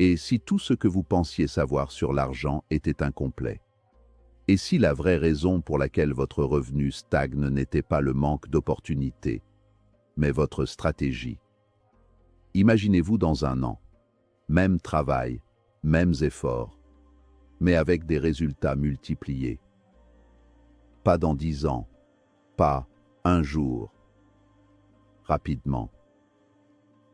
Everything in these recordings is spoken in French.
Et si tout ce que vous pensiez savoir sur l'argent était incomplet? Et si la vraie raison pour laquelle votre revenu stagne n'était pas le manque d'opportunités, mais votre stratégie? Imaginez-vous dans un an, même travail, mêmes efforts, mais avec des résultats multipliés. Pas dans 10 ans, pas un jour, rapidement.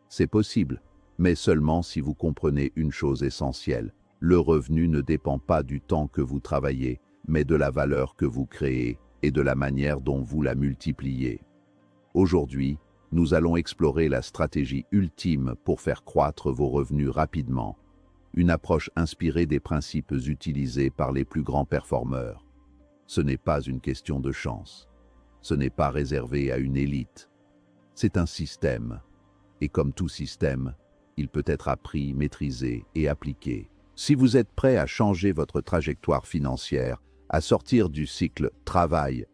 C'est possible, mais seulement si vous comprenez une chose essentielle. Le revenu ne dépend pas du temps que vous travaillez, mais de la valeur que vous créez et de la manière dont vous la multipliez. Aujourd'hui, nous allons explorer la stratégie ultime pour faire croître vos revenus rapidement, une approche inspirée des principes utilisés par les plus grands performeurs. Ce n'est pas une question de chance. Ce n'est pas réservé à une élite. C'est un système. Et comme tout système, il peut être appris, maîtrisé et appliqué. Si vous êtes prêt à changer votre trajectoire financière, à sortir du cycle travail,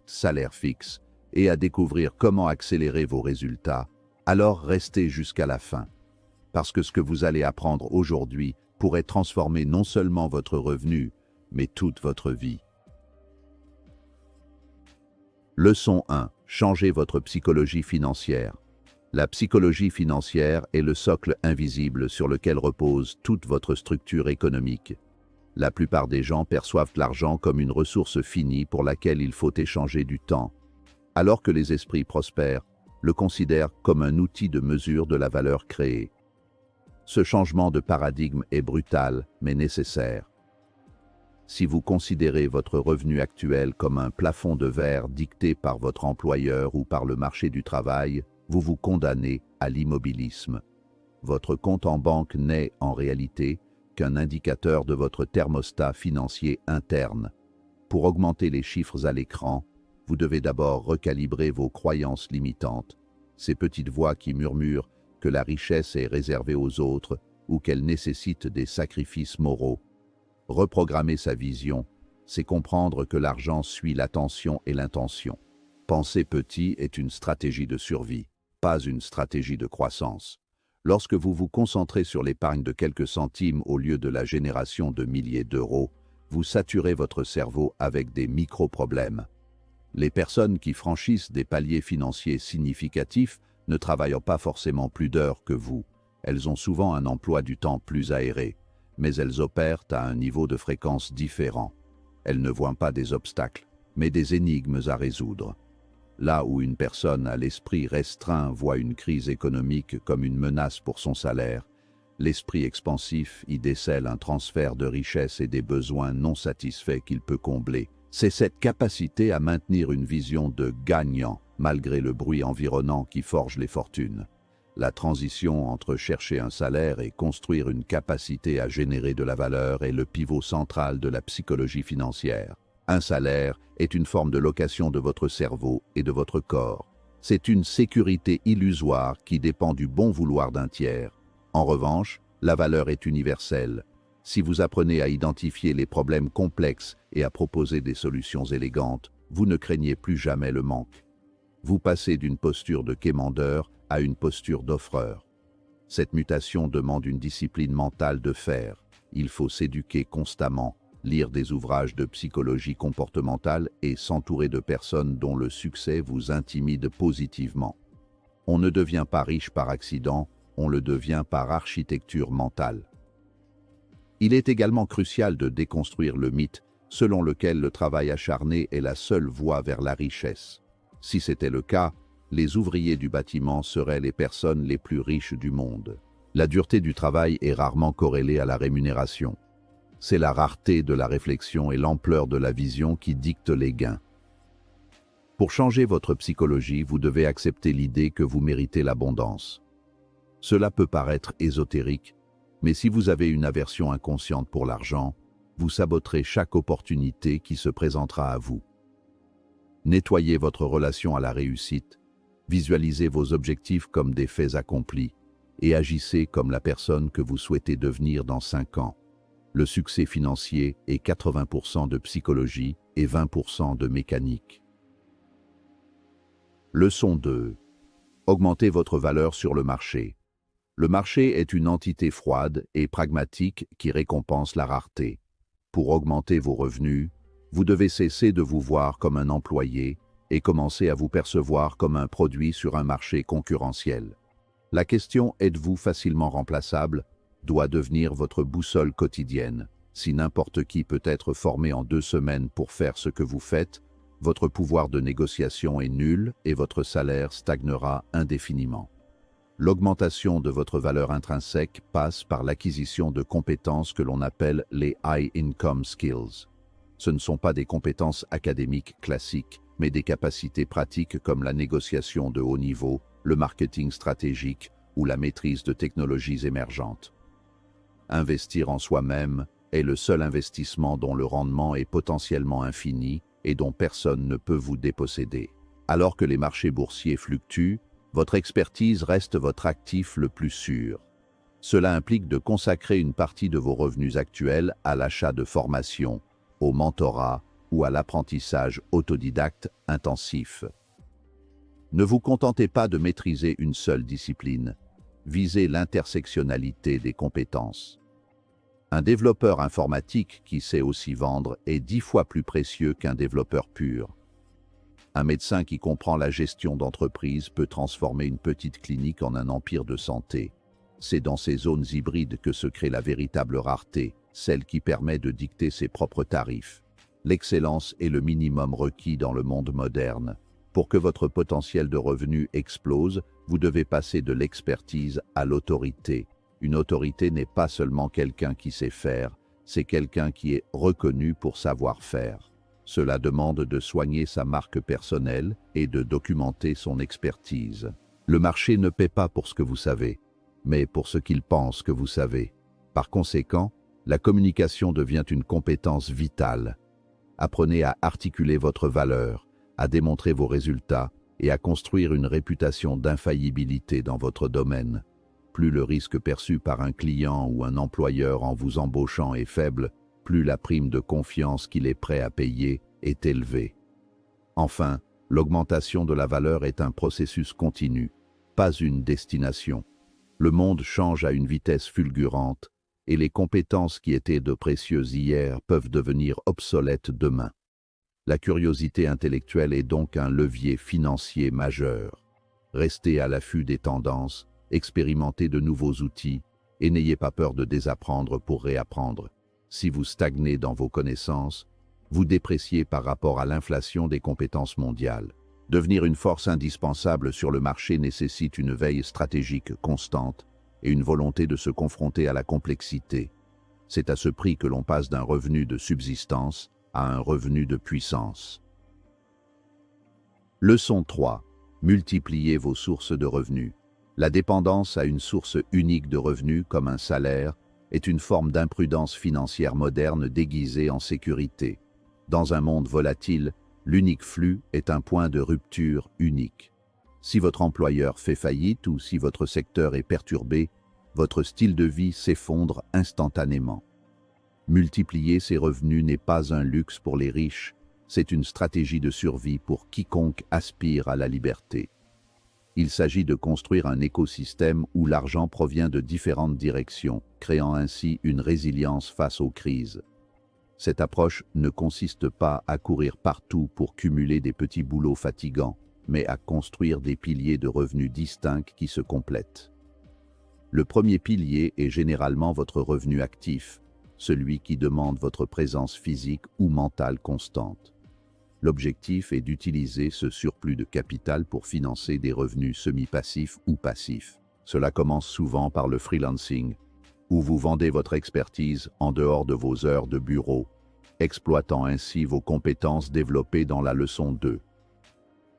salaire fixe, et à découvrir comment accélérer vos résultats, alors restez jusqu'à la fin. Parce que ce que vous allez apprendre aujourd'hui pourrait transformer non seulement votre revenu, mais toute votre vie. Leçon 1. Changez votre psychologie financière. La psychologie financière est le socle invisible sur lequel repose toute votre structure économique. La plupart des gens perçoivent l'argent comme une ressource finie pour laquelle il faut échanger du temps, alors que les esprits prospères le considèrent comme un outil de mesure de la valeur créée. Ce changement de paradigme est brutal, mais nécessaire. Si vous considérez votre revenu actuel comme un plafond de verre dicté par votre employeur ou par le marché du travail, vous vous condamnez à l'immobilisme. Votre compte en banque n'est, en réalité, qu'un indicateur de votre thermostat financier interne. Pour augmenter les chiffres à l'écran, vous devez d'abord recalibrer vos croyances limitantes, ces petites voix qui murmurent que la richesse est réservée aux autres ou qu'elle nécessite des sacrifices moraux. Reprogrammer sa vision, c'est comprendre que l'argent suit l'attention et l'intention. Penser petit est une stratégie de survie, pas une stratégie de croissance. Lorsque vous vous concentrez sur l'épargne de quelques centimes au lieu de la génération de milliers d'euros, vous saturez votre cerveau avec des micro-problèmes. Les personnes qui franchissent des paliers financiers significatifs ne travaillent pas forcément plus d'heures que vous. Elles ont souvent un emploi du temps plus aéré, mais elles opèrent à un niveau de fréquence différent. Elles ne voient pas des obstacles, mais des énigmes à résoudre. Là où une personne à l'esprit restreint voit une crise économique comme une menace pour son salaire, l'esprit expansif y décèle un transfert de richesse et des besoins non satisfaits qu'il peut combler. C'est cette capacité à maintenir une vision de gagnant, malgré le bruit environnant qui forge les fortunes. La transition entre chercher un salaire et construire une capacité à générer de la valeur est le pivot central de la psychologie financière. Un salaire est une forme de location de votre cerveau et de votre corps. C'est une sécurité illusoire qui dépend du bon vouloir d'un tiers. En revanche, la valeur est universelle. Si vous apprenez à identifier les problèmes complexes et à proposer des solutions élégantes, vous ne craignez plus jamais le manque. Vous passez d'une posture de quémandeur à une posture d'offreur. Cette mutation demande une discipline mentale de fer. Il faut s'éduquer constamment, lire des ouvrages de psychologie comportementale et s'entourer de personnes dont le succès vous intimide positivement. On ne devient pas riche par accident, on le devient par architecture mentale. Il est également crucial de déconstruire le mythe selon lequel le travail acharné est la seule voie vers la richesse. Si c'était le cas, les ouvriers du bâtiment seraient les personnes les plus riches du monde. La dureté du travail est rarement corrélée à la rémunération. C'est la rareté de la réflexion et l'ampleur de la vision qui dictent les gains. Pour changer votre psychologie, vous devez accepter l'idée que vous méritez l'abondance. Cela peut paraître ésotérique, mais si vous avez une aversion inconsciente pour l'argent, vous saboterez chaque opportunité qui se présentera à vous. Nettoyez votre relation à la réussite, visualisez vos objectifs comme des faits accomplis et agissez comme la personne que vous souhaitez devenir dans 5 ans. Le succès financier est 80% de psychologie et 20% de mécanique. Leçon 2. Augmentez votre valeur sur le marché. Le marché est une entité froide et pragmatique qui récompense la rareté. Pour augmenter vos revenus, vous devez cesser de vous voir comme un employé et commencer à vous percevoir comme un produit sur un marché concurrentiel. La question « êtes-vous facilement remplaçable ?» doit devenir votre boussole quotidienne. Si n'importe qui peut être formé en 2 semaines pour faire ce que vous faites, votre pouvoir de négociation est nul et votre salaire stagnera indéfiniment. L'augmentation de votre valeur intrinsèque passe par l'acquisition de compétences que l'on appelle les High Income Skills. Ce ne sont pas des compétences académiques classiques, mais des capacités pratiques comme la négociation de haut niveau, le marketing stratégique ou la maîtrise de technologies émergentes. Investir en soi-même est le seul investissement dont le rendement est potentiellement infini et dont personne ne peut vous déposséder. Alors que les marchés boursiers fluctuent, votre expertise reste votre actif le plus sûr. Cela implique de consacrer une partie de vos revenus actuels à l'achat de formations, au mentorat ou à l'apprentissage autodidacte intensif. Ne vous contentez pas de maîtriser une seule discipline, visez l'intersectionnalité des compétences. Un développeur informatique qui sait aussi vendre est 10 fois plus précieux qu'un développeur pur. Un médecin qui comprend la gestion d'entreprise peut transformer une petite clinique en un empire de santé. C'est dans ces zones hybrides que se crée la véritable rareté, celle qui permet de dicter ses propres tarifs. L'excellence est le minimum requis dans le monde moderne. Pour que votre potentiel de revenu explose, vous devez passer de l'expertise à l'autorité. Une autorité n'est pas seulement quelqu'un qui sait faire, c'est quelqu'un qui est reconnu pour savoir faire. Cela demande de soigner sa marque personnelle et de documenter son expertise. Le marché ne paie pas pour ce que vous savez, mais pour ce qu'il pense que vous savez. Par conséquent, la communication devient une compétence vitale. Apprenez à articuler votre valeur, à démontrer vos résultats et à construire une réputation d'infaillibilité dans votre domaine. Plus le risque perçu par un client ou un employeur en vous embauchant est faible, plus la prime de confiance qu'il est prêt à payer est élevée. Enfin, l'augmentation de la valeur est un processus continu, pas une destination. Le monde change à une vitesse fulgurante et les compétences qui étaient de précieuses hier peuvent devenir obsolètes demain. La curiosité intellectuelle est donc un levier financier majeur. Restez à l'affût des tendances, expérimentez de nouveaux outils et n'ayez pas peur de désapprendre pour réapprendre. Si vous stagnez dans vos connaissances, vous dépréciez par rapport à l'inflation des compétences mondiales. Devenir une force indispensable sur le marché nécessite une veille stratégique constante et une volonté de se confronter à la complexité. C'est à ce prix que l'on passe d'un revenu de subsistance à un revenu de puissance. Leçon 3. Multipliez vos sources de revenus. La dépendance à une source unique de revenus comme un salaire est une forme d'imprudence financière moderne déguisée en sécurité. Dans un monde volatile, l'unique flux est un point de rupture unique. Si votre employeur fait faillite ou si votre secteur est perturbé, votre style de vie s'effondre instantanément. Multiplier ses revenus n'est pas un luxe pour les riches, c'est une stratégie de survie pour quiconque aspire à la liberté. Il s'agit de construire un écosystème où l'argent provient de différentes directions, créant ainsi une résilience face aux crises. Cette approche ne consiste pas à courir partout pour cumuler des petits boulots fatigants, mais à construire des piliers de revenus distincts qui se complètent. Le premier pilier est généralement votre revenu actif, celui qui demande votre présence physique ou mentale constante. L'objectif est d'utiliser ce surplus de capital pour financer des revenus semi-passifs ou passifs. Cela commence souvent par le freelancing, où vous vendez votre expertise en dehors de vos heures de bureau, exploitant ainsi vos compétences développées dans la leçon 2.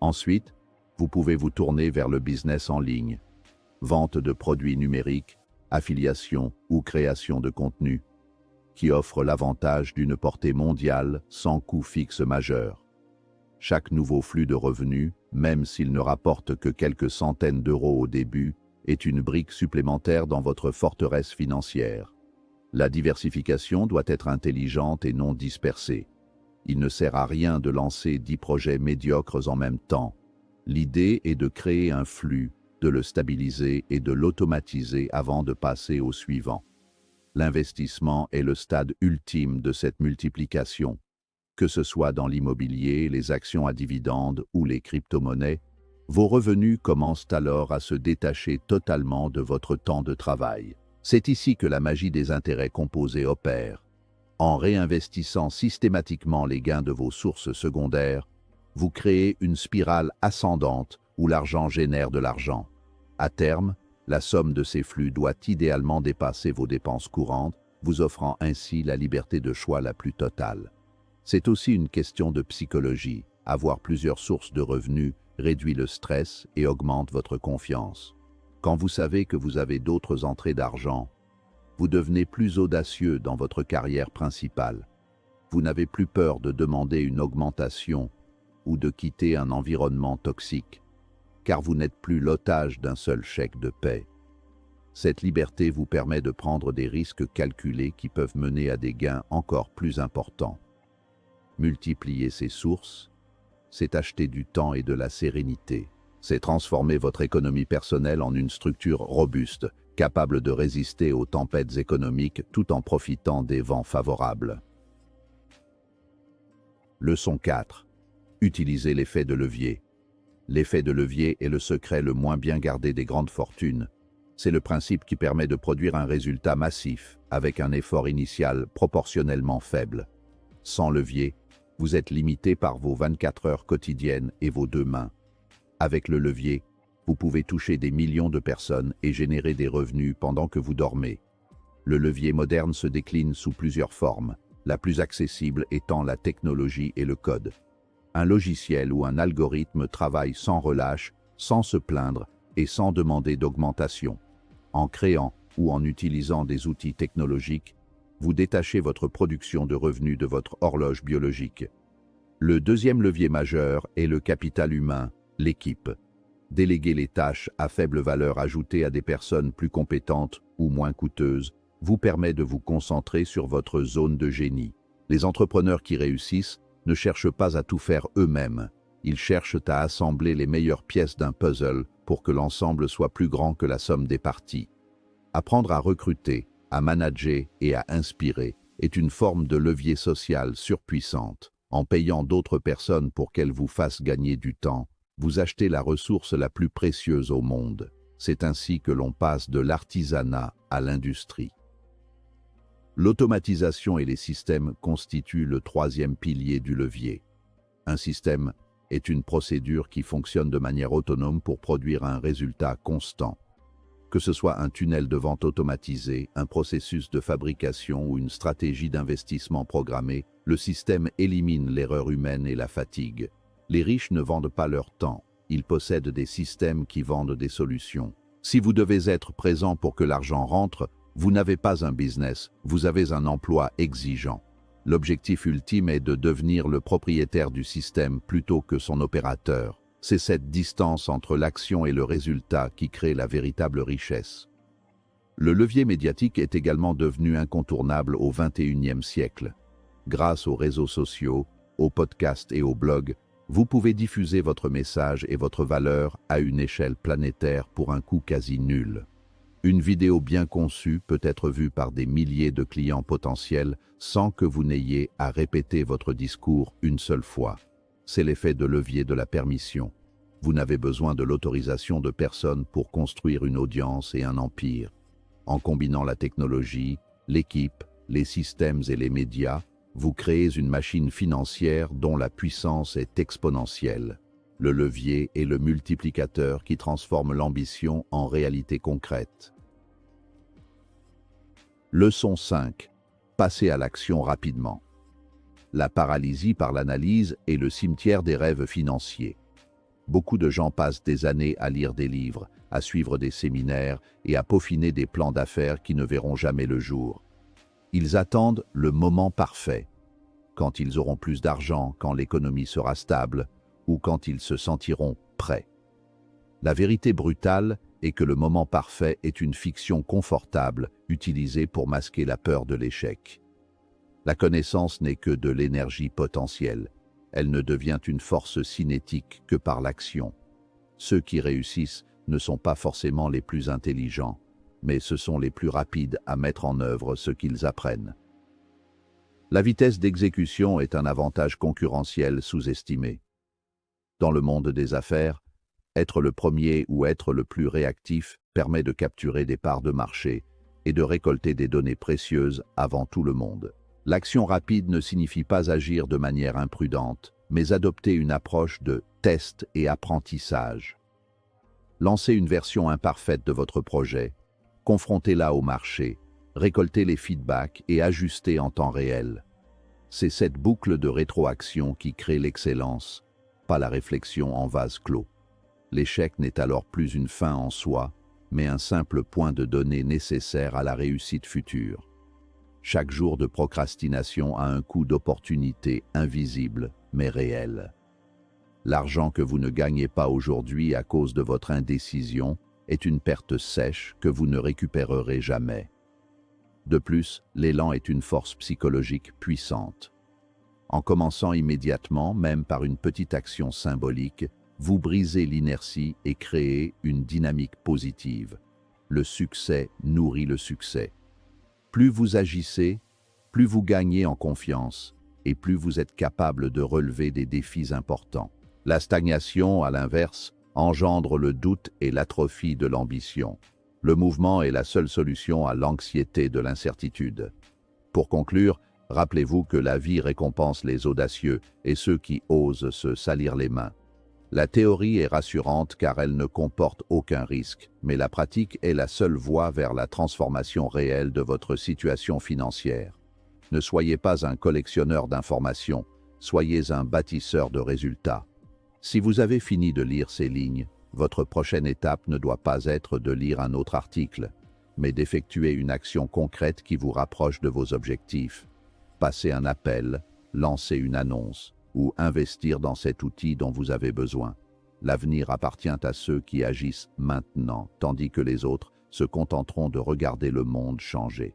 Ensuite, vous pouvez vous tourner vers le business en ligne, vente de produits numériques, affiliation ou création de contenu, qui offre l'avantage d'une portée mondiale sans coût fixe majeur. Chaque nouveau flux de revenus, même s'il ne rapporte que quelques centaines d'euros au début, est une brique supplémentaire dans votre forteresse financière. La diversification doit être intelligente et non dispersée. Il ne sert à rien de lancer 10 projets médiocres en même temps. L'idée est de créer un flux, de le stabiliser et de l'automatiser avant de passer au suivant. L'investissement est le stade ultime de cette multiplication. Que ce soit dans l'immobilier, les actions à dividendes ou les crypto-monnaies, vos revenus commencent alors à se détacher totalement de votre temps de travail. C'est ici que la magie des intérêts composés opère. En réinvestissant systématiquement les gains de vos sources secondaires, vous créez une spirale ascendante où l'argent génère de l'argent. À terme, la somme de ces flux doit idéalement dépasser vos dépenses courantes, vous offrant ainsi la liberté de choix la plus totale. C'est aussi une question de psychologie. Avoir plusieurs sources de revenus réduit le stress et augmente votre confiance. Quand vous savez que vous avez d'autres entrées d'argent, vous devenez plus audacieux dans votre carrière principale. Vous n'avez plus peur de demander une augmentation ou de quitter un environnement toxique, car vous n'êtes plus l'otage d'un seul chèque de paie. Cette liberté vous permet de prendre des risques calculés qui peuvent mener à des gains encore plus importants. Multiplier ses sources, c'est acheter du temps et de la sérénité. C'est transformer votre économie personnelle en une structure robuste, capable de résister aux tempêtes économiques tout en profitant des vents favorables. Leçon 4. Utilisez l'effet de levier. L'effet de levier est le secret le moins bien gardé des grandes fortunes. C'est le principe qui permet de produire un résultat massif avec un effort initial proportionnellement faible. Sans levier, vous êtes limité par vos 24 heures quotidiennes et vos deux mains. Avec le levier, vous pouvez toucher des millions de personnes et générer des revenus pendant que vous dormez. Le levier moderne se décline sous plusieurs formes, la plus accessible étant la technologie et le code. Un logiciel ou un algorithme travaille sans relâche, sans se plaindre et sans demander d'augmentation. En créant ou en utilisant des outils technologiques, vous détachez votre production de revenus de votre horloge biologique. Le deuxième levier majeur est le capital humain, l'équipe. Déléguer les tâches à faible valeur ajoutée à des personnes plus compétentes ou moins coûteuses vous permet de vous concentrer sur votre zone de génie. Les entrepreneurs qui réussissent ne cherchent pas à tout faire eux-mêmes. Ils cherchent à assembler les meilleures pièces d'un puzzle pour que l'ensemble soit plus grand que la somme des parties. Apprendre à recruter, à manager et à inspirer est une forme de levier social surpuissante. En payant d'autres personnes pour qu'elles vous fassent gagner du temps, vous achetez la ressource la plus précieuse au monde. C'est ainsi que l'on passe de l'artisanat à l'industrie. L'automatisation et les systèmes constituent le troisième pilier du levier. Un système est une procédure qui fonctionne de manière autonome pour produire un résultat constant. Que ce soit un tunnel de vente automatisé, un processus de fabrication ou une stratégie d'investissement programmée, le système élimine l'erreur humaine et la fatigue. Les riches ne vendent pas leur temps, ils possèdent des systèmes qui vendent des solutions. Si vous devez être présent pour que l'argent rentre, vous n'avez pas un business, vous avez un emploi exigeant. L'objectif ultime est de devenir le propriétaire du système plutôt que son opérateur. C'est cette distance entre l'action et le résultat qui crée la véritable richesse. Le levier médiatique est également devenu incontournable au XXIe siècle. Grâce aux réseaux sociaux, aux podcasts et aux blogs, vous pouvez diffuser votre message et votre valeur à une échelle planétaire pour un coût quasi nul. Une vidéo bien conçue peut être vue par des milliers de clients potentiels sans que vous n'ayez à répéter votre discours une seule fois. C'est l'effet de levier de la permission. Vous n'avez besoin de l'autorisation de personne pour construire une audience et un empire. En combinant la technologie, l'équipe, les systèmes et les médias, vous créez une machine financière dont la puissance est exponentielle. Le levier est le multiplicateur qui transforme l'ambition en réalité concrète. Leçon 5. Passez à l'action rapidement. La paralysie par l'analyse est le cimetière des rêves financiers. Beaucoup de gens passent des années à lire des livres, à suivre des séminaires et à peaufiner des plans d'affaires qui ne verront jamais le jour. Ils attendent le moment parfait, quand ils auront plus d'argent, quand l'économie sera stable ou quand ils se sentiront prêts. La vérité brutale est que le moment parfait est une fiction confortable utilisée pour masquer la peur de l'échec. La connaissance n'est que de l'énergie potentielle. Elle ne devient une force cinétique que par l'action. Ceux qui réussissent ne sont pas forcément les plus intelligents, mais ce sont les plus rapides à mettre en œuvre ce qu'ils apprennent. La vitesse d'exécution est un avantage concurrentiel sous-estimé. Dans le monde des affaires, être le premier ou être le plus réactif permet de capturer des parts de marché et de récolter des données précieuses avant tout le monde. L'action rapide ne signifie pas agir de manière imprudente, mais adopter une approche de test et apprentissage. Lancez une version imparfaite de votre projet, confrontez-la au marché, récoltez les feedbacks et ajustez en temps réel. C'est cette boucle de rétroaction qui crée l'excellence, pas la réflexion en vase clos. L'échec n'est alors plus une fin en soi, mais un simple point de données nécessaire à la réussite future. Chaque jour de procrastination a un coût d'opportunité invisible, mais réel. L'argent que vous ne gagnez pas aujourd'hui à cause de votre indécision est une perte sèche que vous ne récupérerez jamais. De plus, l'élan est une force psychologique puissante. En commençant immédiatement, même par une petite action symbolique, vous brisez l'inertie et créez une dynamique positive. Le succès nourrit le succès. Plus vous agissez, plus vous gagnez en confiance et plus vous êtes capable de relever des défis importants. La stagnation, à l'inverse, engendre le doute et l'atrophie de l'ambition. Le mouvement est la seule solution à l'anxiété de l'incertitude. Pour conclure, rappelez-vous que la vie récompense les audacieux et ceux qui osent se salir les mains. La théorie est rassurante car elle ne comporte aucun risque, mais la pratique est la seule voie vers la transformation réelle de votre situation financière. Ne soyez pas un collectionneur d'informations, soyez un bâtisseur de résultats. Si vous avez fini de lire ces lignes, votre prochaine étape ne doit pas être de lire un autre article, mais d'effectuer une action concrète qui vous rapproche de vos objectifs. Passer un appel, lancer une annonce ou investir dans cet outil dont vous avez besoin. L'avenir appartient à ceux qui agissent maintenant, tandis que les autres se contenteront de regarder le monde changer.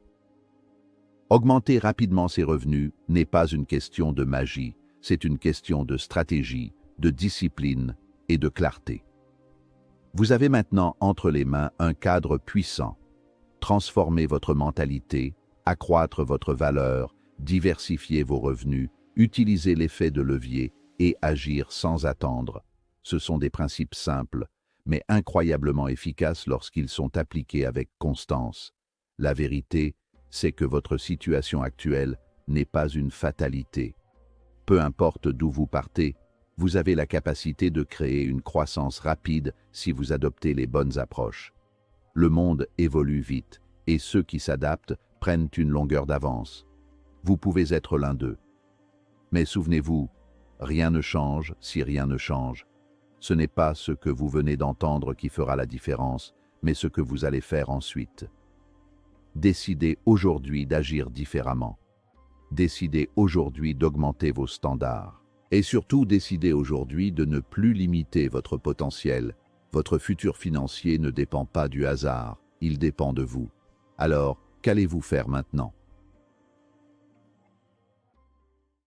Augmenter rapidement ses revenus n'est pas une question de magie, c'est une question de stratégie, de discipline et de clarté. Vous avez maintenant entre les mains un cadre puissant. Transformer votre mentalité, accroître votre valeur, diversifier vos revenus, utiliser l'effet de levier et agir sans attendre. Ce sont des principes simples, mais incroyablement efficaces lorsqu'ils sont appliqués avec constance. La vérité, c'est que votre situation actuelle n'est pas une fatalité. Peu importe d'où vous partez, vous avez la capacité de créer une croissance rapide si vous adoptez les bonnes approches. Le monde évolue vite, et ceux qui s'adaptent prennent une longueur d'avance. Vous pouvez être l'un d'eux. Mais souvenez-vous, rien ne change si rien ne change. Ce n'est pas ce que vous venez d'entendre qui fera la différence, mais ce que vous allez faire ensuite. Décidez aujourd'hui d'agir différemment. Décidez aujourd'hui d'augmenter vos standards. Et surtout, décidez aujourd'hui de ne plus limiter votre potentiel. Votre futur financier ne dépend pas du hasard, il dépend de vous. Alors, qu'allez-vous faire maintenant ?